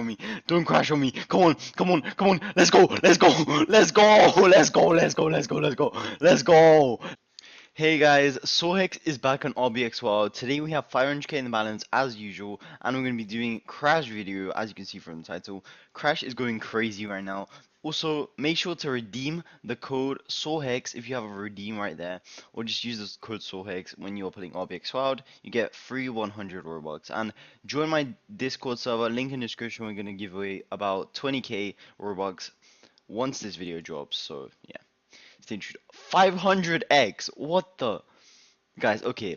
on me. Don't crash on me. Come on, come on, come on. Let's go, let's go, let's go, let's go, let's go, let's go, let's go, let's go. Hey guys, Sohex is back on RblxWild. Today we have 500k in the balance as usual, and we're going to be doing Crash video. As you can see from the title, Crash is going crazy right now. Also, make sure to redeem the code Sohex if you have a redeem right there, or just use this code Sohex when you're playing RblxWild. You get free 100 Robux. And join my Discord server, link in the description. We're going to give away about 20k Robux once this video drops. So yeah. Stay tuned. 500x. What the? Guys, okay.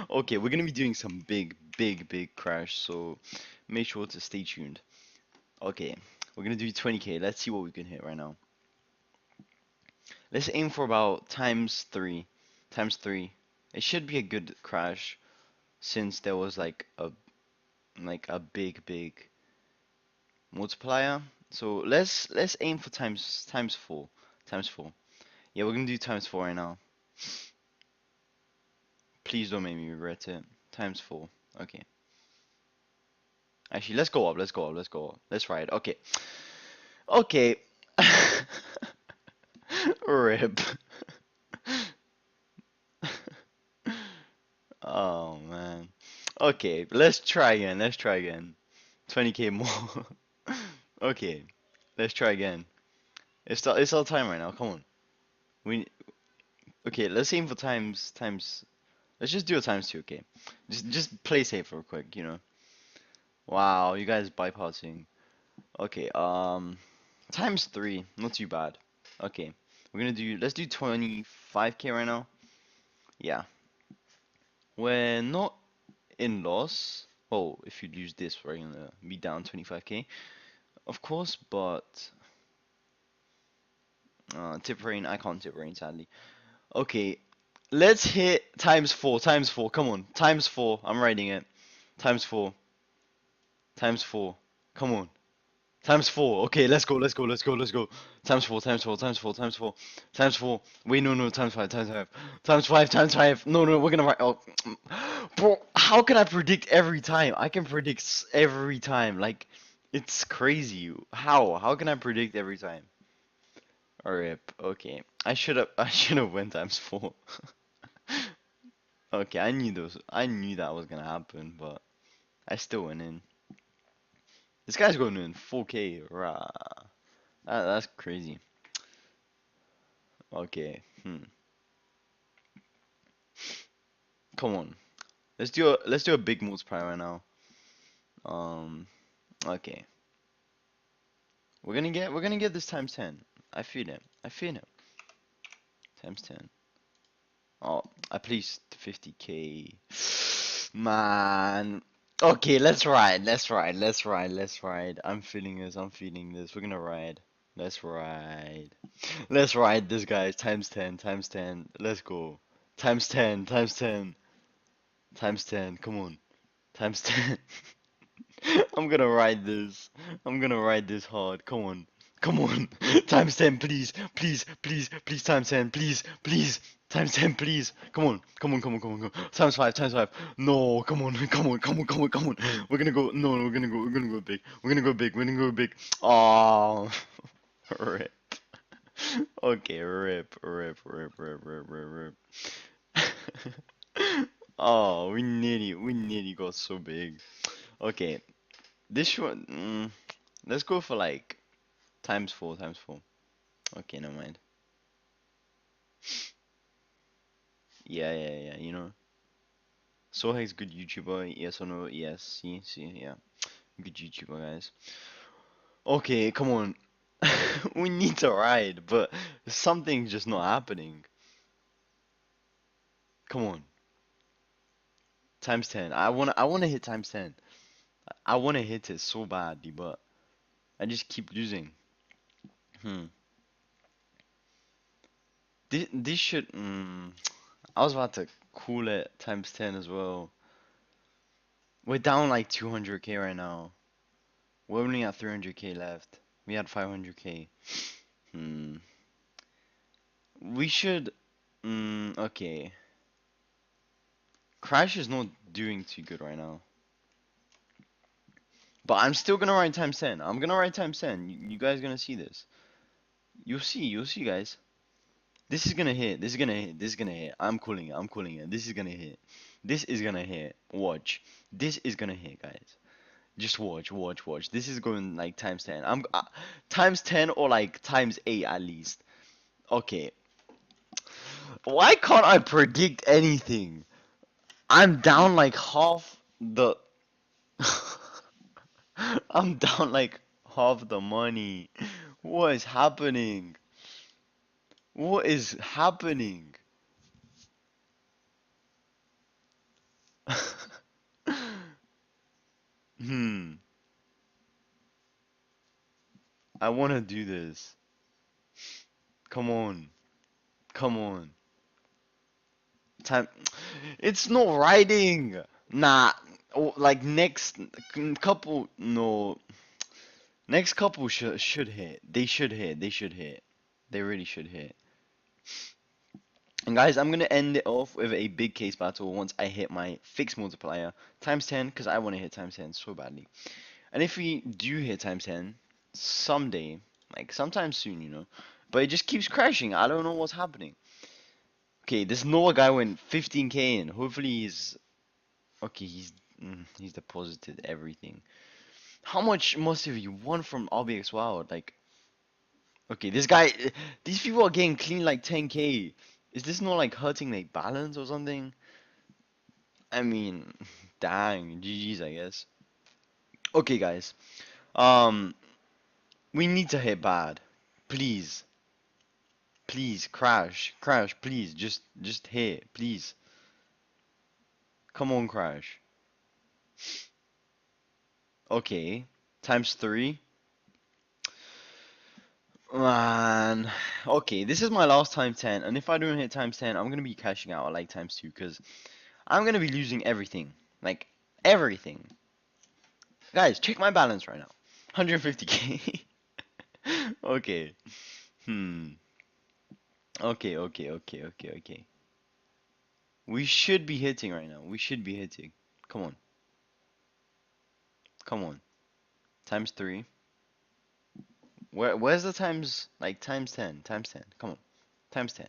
Okay, we're gonna be doing some big crash, so make sure to stay tuned. Okay, we're gonna do 20k. Let's see what we can hit right now. Let's aim for about times 3. Times 3. It should be a good crash since there was like a big multiplier. So let's aim for times 4. Times 4. Yeah, we're gonna do times 4 right now. Please don't make me regret it. Times 4. Okay. Actually, let's go up. Let's go up. Let's go up. Let's ride. Okay. Okay. Rip. Oh man. Okay, let's try again. Let's try again. 20k more. Okay. Let's try again. It's all time right now. Come on. We Okay, let's aim for times. Let's just do a times 2, okay? Just play safe real quick, you know. Wow, you guys bypassing. Okay, times 3, not too bad. Okay, let's do 25k right now. Yeah. We're not in loss. Oh, if you lose this, we're gonna be down 25k. Of course, but tip rain, I can't tip rain sadly. Okay, let's hit times 4, times 4, come on, times 4, I'm writing it. Times 4, times 4, come on. Times 4, okay, let's go, let's go, let's go, let's go. Times 4, times 4, times 4, times 4, times 4. Wait, no, times 5, times 5. Times 5, times 5. No, we're gonna write, oh. Bro, how can I predict every time? I can predict every time, like, it's crazy. How can I predict every time? Rip, okay. I should have went times 4. Okay, I knew that was gonna happen, but I still went in. This guy's going in 4k, rah. That's crazy. Okay, come on. Let's do a big multiplier right now. Okay. We're gonna get this times 10. I feel it. I feel it. Times 10. Oh, at least 50k. Man. Okay, let's ride. Let's ride. Let's ride. Let's ride. I'm feeling this. I'm feeling this. We're gonna ride. Let's ride. Let's ride this, guys. Times 10. Times 10. Let's go. Times 10. Times 10. Times 10. Come on. Times 10. I'm gonna ride this. I'm gonna ride this hard. Come on. Come on. Times 10, please. Please, please, please, times 10, please, please. Times 10, please. Come on. Come on, come on, come on, come on. Times 5, times 5. No, come on, come on, come on, come on, come on. We're gonna go. No, we're gonna go big. We're gonna go big. We're gonna go big. Oh, rip. Okay, rip. Oh, we nearly got so big. Okay, this one, let's go for like times 4, times 4. Okay, never mind. Yeah, you know. Soha's good YouTuber, yes or no? Yes, see, yeah. Good YouTuber, guys. Okay, come on. We need to ride, but something's just not happening. Come on. Times 10. I wanna hit times 10. I wanna hit it so badly, but I just keep losing. This should. I was about to cool it times 10 as well. We're down like 200k right now. We're only at 300k left. We had 500k. We should. Okay. Crash is not doing too good right now. But I'm still gonna write times 10. I'm gonna write times 10. You guys gonna see this. You'll see, guys. This is gonna hit. This is gonna hit. This is gonna hit. I'm calling it. I'm calling it. This is gonna hit. This is gonna hit. Watch. This is gonna hit, guys. Just watch, watch, watch. This is going like times 10. I'm times 10 or like times 8 at least. Okay. Why can't I predict anything? I'm down like half the I'm down like half the money. What is happening? What is happening? Hmm. I want to do this. Come on. Come on. Time. It's not writing. Nah. Oh, like next couple. No. Next couple should hit. They should hit. They should hit. They really should hit. And guys, I'm gonna end it off with a big case battle once I hit my fixed multiplier times 10 because I want to hit times 10 so badly. And if we do hit times 10 someday, like sometime soon, you know, but it just keeps crashing. I don't know what's happening. Okay, this Noah guy went 15k in. Hopefully he's okay. He's deposited everything. How much must have you won from RblxWild? Like, okay, this guy, these people are getting clean like 10k. Is this not like hurting like balance or something? I mean, dang, GG's, I guess. Okay, guys. Um, we need to hit bad. Please, please, crash, crash, please, just hit, please. Come on, crash. Okay, times 3. Man, okay, this is my last time 10, and if I don't hit times 10, I'm gonna be cashing out at like times 2, because I'm gonna be losing everything. Like, everything. Guys, check my balance right now. 150k. Okay. Hmm. Okay, okay, okay, okay, okay. We should be hitting right now. We should be hitting. Come on. Come on. Times 3. Where's the times, like, times 10? Times 10. Come on. Times 10.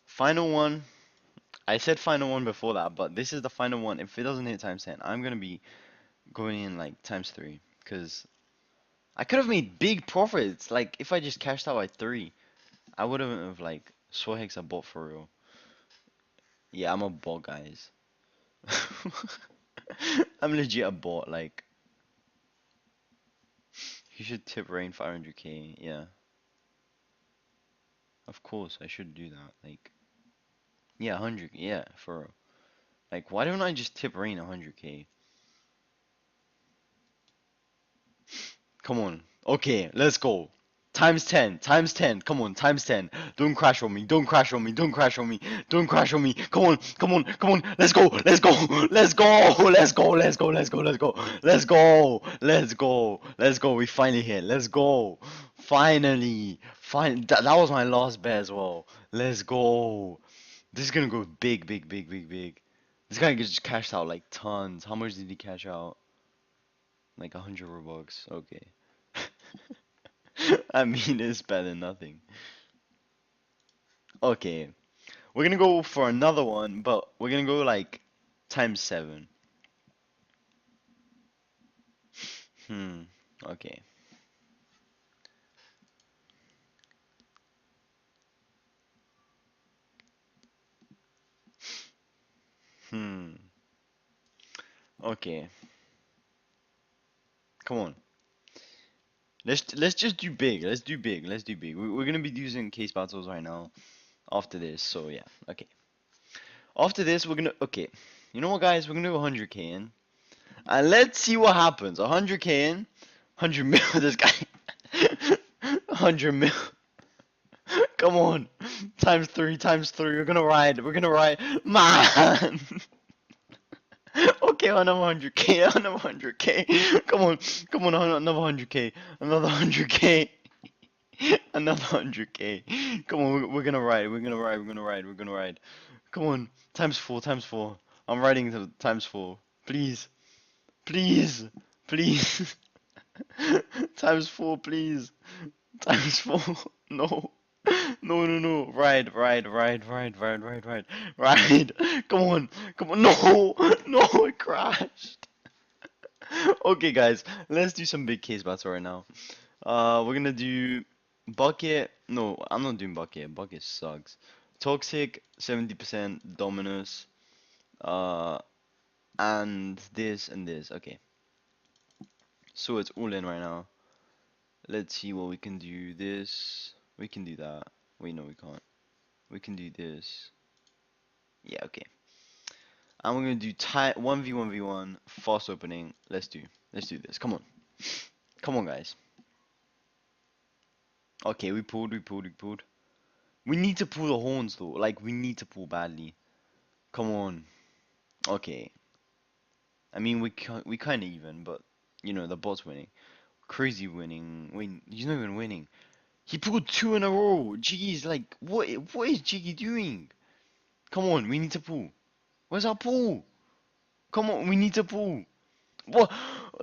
Final one. I said final one before that, but this is the final one. If it doesn't hit times 10, I'm gonna be going in, like, times 3. Because I could have made big profits. Like, if I just cashed out at 3, I would have, like, Swahex a bot for real. Yeah, I'm a bot, guys. I'm legit a bot, like, you should tip Rain 500k, yeah. Of course, I should do that, like, yeah, 100, yeah, for real. Like, why don't I just tip Rain 100k? Come on, okay, let's go. Times 10, times 10, come on, times 10. Don't crash on me, don't crash on me, don't crash on me, don't crash on me. Come on, come on, come on, let's go, let's go, let's go, let's go, let's go, let's go, let's go, let's go, let's go, let's go, we finally hit, let's go. Finally, that was my last bet as well. Let's go. This is gonna go big, big, big, big, big. This guy just cashed out like tons. How much did he cash out? Like 100 Robux. Okay. I mean, it's better than nothing. Okay, we're gonna go for another one, but we're gonna go like times 7. Hmm. Okay. Hmm. Okay. Come on. Let's just do big. Let's do big. Let's do big. We're gonna be using case battles right now after this. So yeah. Okay. After this, we're gonna. Okay. You know what, guys? We're gonna do 100k in, and let's see what happens. 100k in, 100 mil. This guy. 100 mil. Come on. Times 3, times 3. We're gonna ride. We're gonna ride. Man. Okay, another 100k. Another 100k. Come on. Come on. Another 100k. Another 100k. Another 100k. Come on. We're gonna ride. We're gonna ride. We're gonna ride. We're gonna ride. Come on. Times 4. Times 4. I'm riding to times 4. Please. Please, please. Times 4, please. Times 4. No. No, no, no. Right. Come on. Come on. No. No, it crashed. Okay, guys. Let's do some big case battle right now. We're gonna do bucket. No, I'm not doing bucket. Bucket sucks. Toxic, 70%, Dominus, uh, and this and this. Okay. So it's all in right now. Let's see what we can do. This. We can do that. Wait, no, we can't. We can do this. Yeah, okay. And we're gonna do 1v1v1 fast opening. Let's do this. Come on. Come on, guys. Okay, we pulled. We need to pull the horns though. Like we need to pull badly. Come on. Okay. I mean we kinda even, but you know the bot's winning. Crazy winning. Wait, he's not even winning. He pulled 2 in a row. Jiggy's like, what is Jiggy doing? Come on, we need to pull. Where's our pull? Come on, we need to pull. What?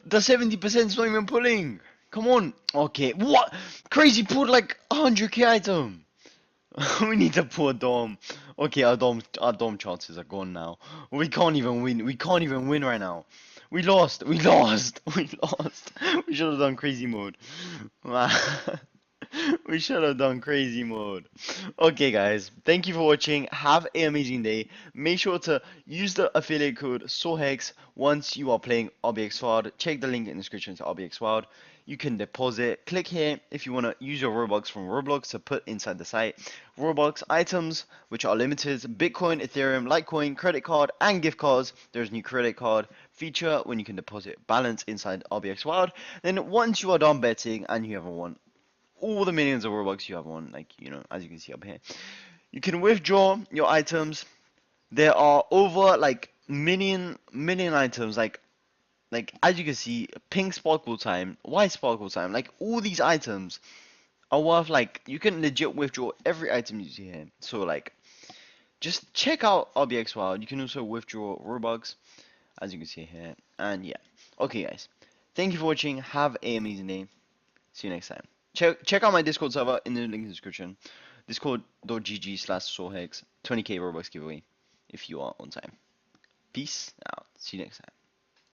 The 70% is not even pulling. Come on. Okay, what? Crazy pulled like 100k item. We need to pull a dom. Okay, our dom chances are gone now. We can't even win. We can't even win right now. We lost. We lost. We lost. We should have done crazy mode. We should have done crazy mode. Okay, guys. Thank you for watching. Have an amazing day. Make sure to use the affiliate code SOHEX once you are playing RblxWild. Check the link in the description to RblxWild. You can deposit. Click here if you want to use your Robux from Roblox to put inside the site. Robux items, which are limited. Bitcoin, Ethereum, Litecoin, credit card, and gift cards. There's a new credit card feature when you can deposit balance inside RblxWild. Then once you are done betting and you have won all the millions of Robux you have won, like, you know, as you can see up here, you can withdraw your items. There are over like million items, like as you can see, pink sparkle time, white sparkle time, like all these items are worth, like, you can legit withdraw every item you see here. So like just check out RblxWild. You can also withdraw Robux as you can see here. And yeah. Okay, guys. Thank you for watching. Have an amazing day. See you next time. Check out my Discord server in the link in the description. Discord.gg/soulhex 20k Robux giveaway if you are on time. Peace out. See you next time.